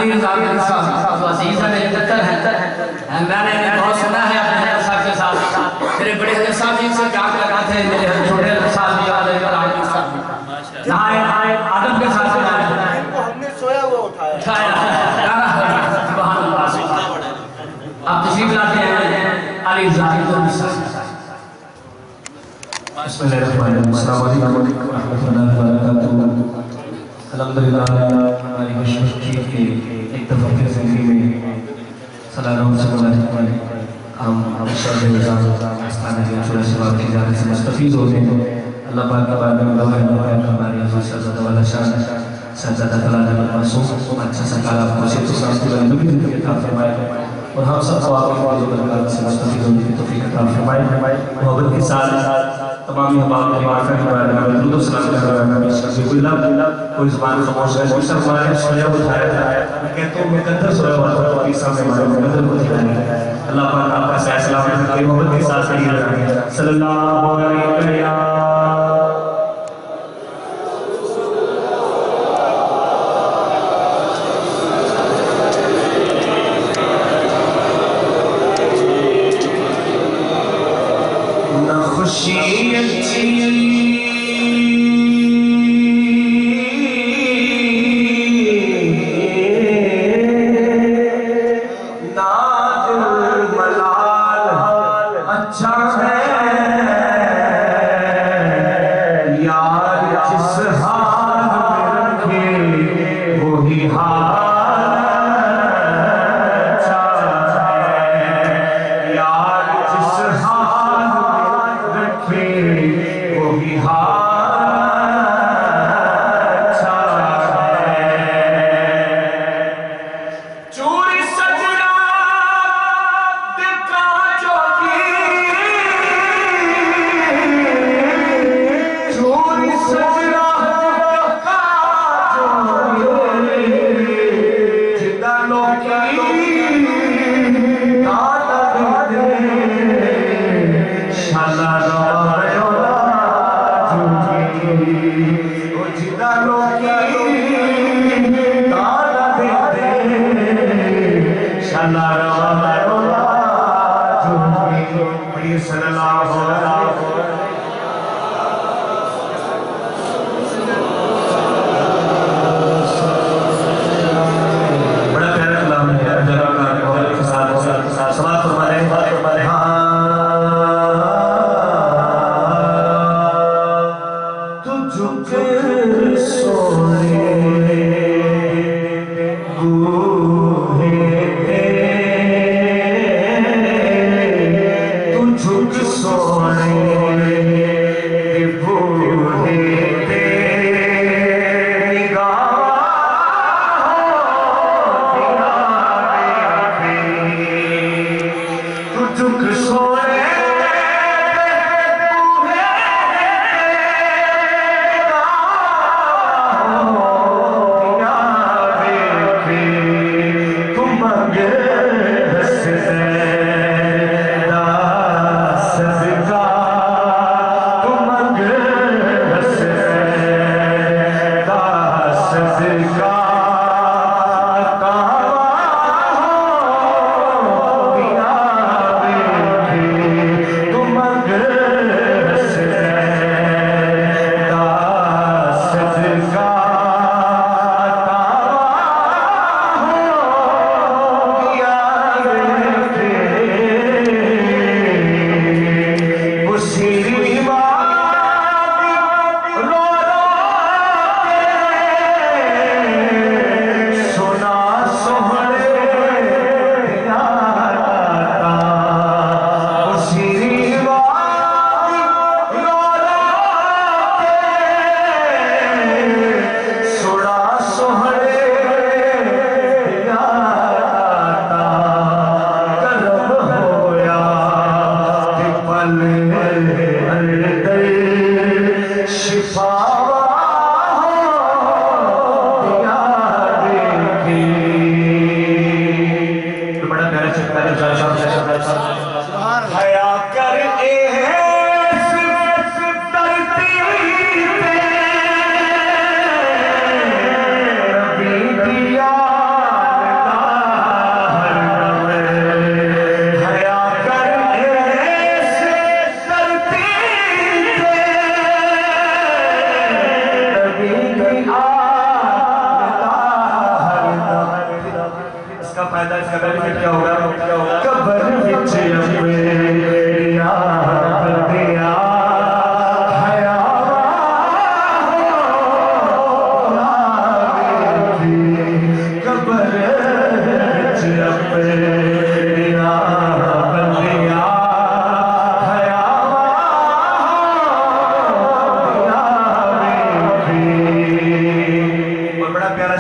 علی رضا صاحب تو عزیز ہے میرے دفتر ہیں، میں نے بہت سنا ہے اپنے حضرت صاحب کے ساتھ، میرے بڑے حضرت صاحب جن سے پیار لگاتے ہیں، میرے چھوٹے حضرت صاحب بھی آدھے اور آدھے صاحب یہاں آدم کے ساتھ سنائے ہم نے سویا ہوا اٹھایا سبحان اللہ آپ تشریف لاتے ہیں علی رضا صاحب۔ بسم اللہ الرحمن الرحیم، السلام علیکم ورحمۃ اللہ وبرکاتہ۔ الحمدللہ ہماری مشکل کے ایک دفعہ پھر زندگی میں سلام ہم شرد نظام آستانہ کے چھوڑے سواب کی جانے سے مستفیض ہوتے ہیں۔ اللہ پاک کا بارگاہ میں دعا ہے ہماری حضرت شہزادہ والا شان شہزادہ طلال احمد معصوم اچھا سا کال آپ کو صحت و سلامتی والی لمبی زندگی عطا فرمائے اور ہم سب کو آپ کی برکات سے مستفیض ہونے کی توفیق عطا فرمائے۔ محبت کے ساتھ تمامی احباب کے بارے میں درود و سلام کر رہا ہوں۔ کوئی لفظ کوئی زبان خاموش ہے، کوئی سب ہمارے سویا اٹھایا تھا، میں کہتا ہوں میں قدر سویا ہوا تھا تو سامنے ہمارے مقدر کو دکھایا ہے۔ اللہ پاک آپ کا صحت سلامت رکھے، محبت کے ساتھ صحیح رکھے۔ صلی اللہ علیہ وسلم۔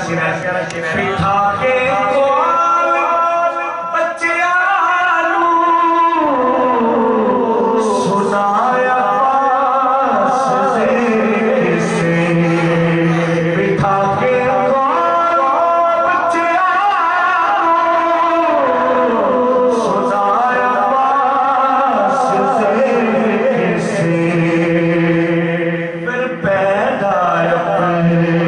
بٹھا کے کول بچیانو سنایا پاس سے بٹھا کے کول بچیانو سنایا پاس سے پھر پیدا اپنے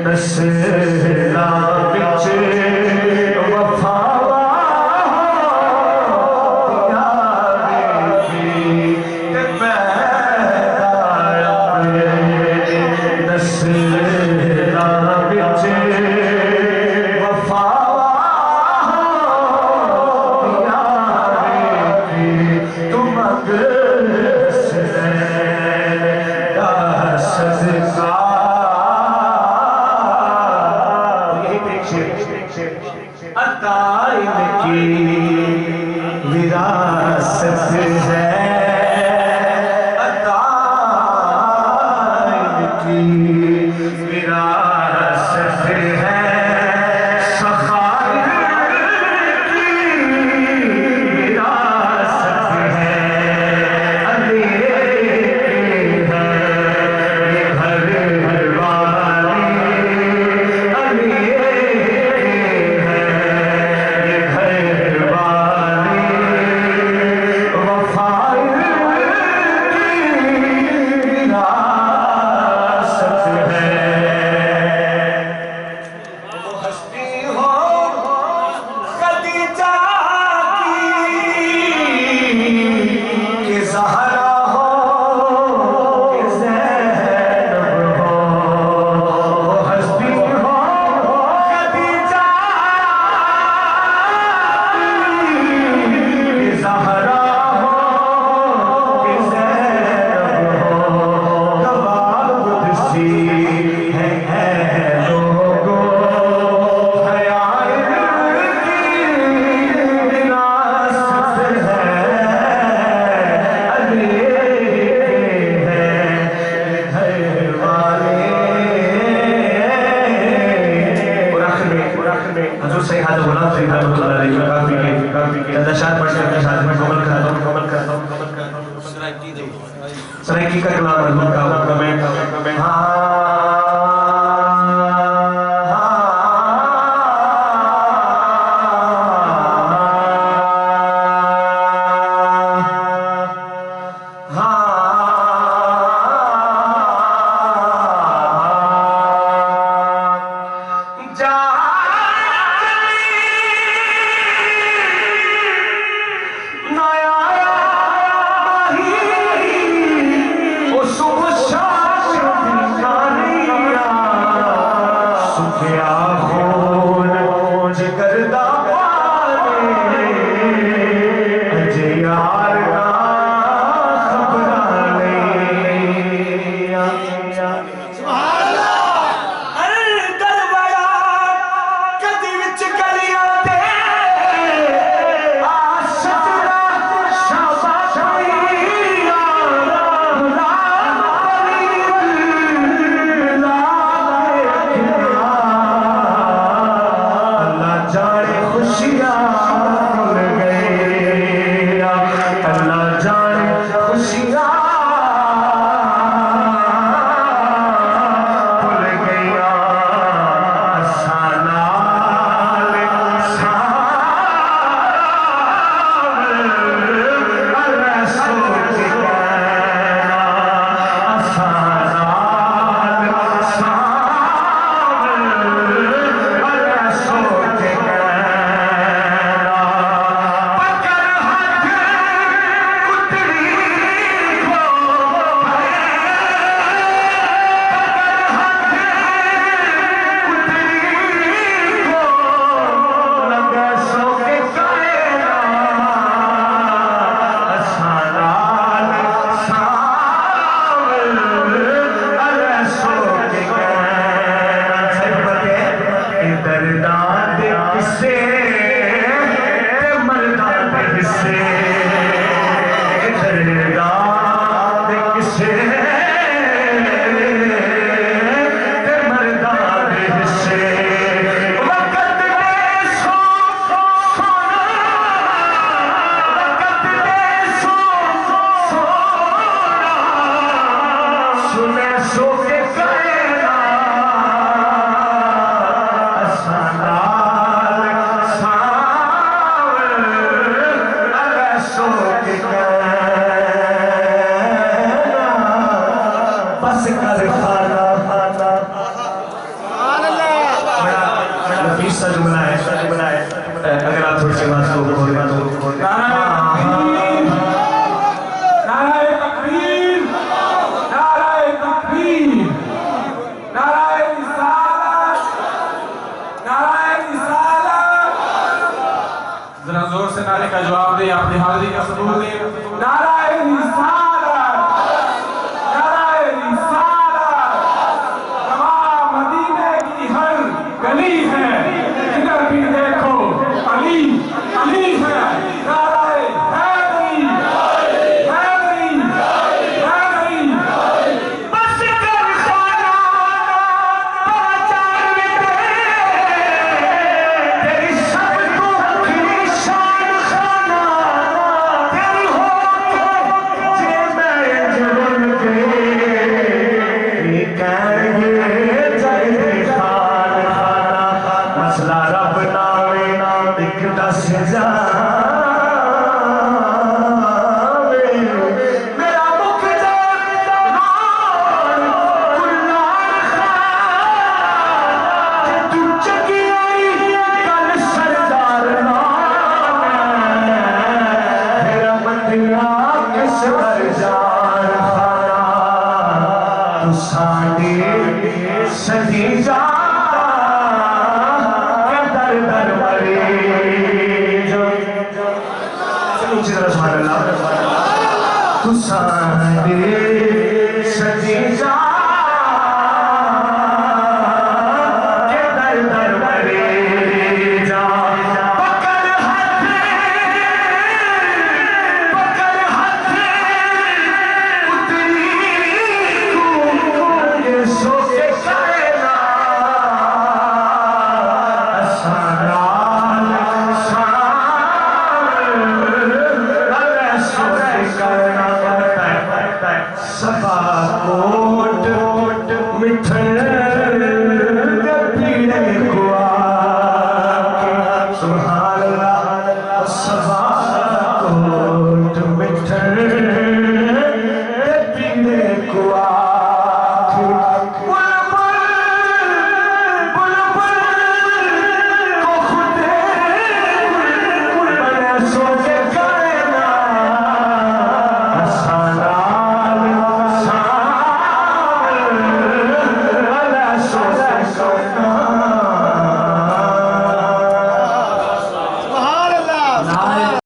نسلہ بچ وفا دیاری پیدا اپنے نسلہ بچ وفا دیاری تم اگر صدقہ عطائن کی وراثت ہے عطائن کی وراثت ہے سخائر کی وراثت ہے علی حضور صحیح حضر غلام صحیح رحمت اللہ علیہ کافی کے اشعار پڑھ کے اپنے ساتھ میں مکمل کرتا ہوں سرائکی کا کلام حضور کا حکم ہے کر خانہ بڑا نفیس سا جملہ ہے اگر آپ تھوڑی سی بات کو بول ذرا زور سے نعرے کا جواب دے اپنی حاضری کا ثبوت دے نعرہ رسالت نعرہ رسالت تمام مدینے کی ہر گلی ہے جدھر بھی دیکھو علی علی ہے نعرہ حیدری حیدری حیدری بس کر خانہ پہچان دے تیری سب کو شان خانہ تیری ہو جے میں جلن کے کہیں جائے خان خانہ مسئلہ رب ناوے ایک دس جاوے میرا مکھ جان نار کلار خان کہ تو چکی آئی کل سردار نام میرا مدینہ کس پر جان خانہ تو ساڑی سجی جان کہ در در مری چلو اسی طرح سبحان اللہ تو ساڑی سجی جان کہ در در مری پکڑ ہاتھ اتری یہ سو کے کہنا سارا سارا سو کے کہنا سبا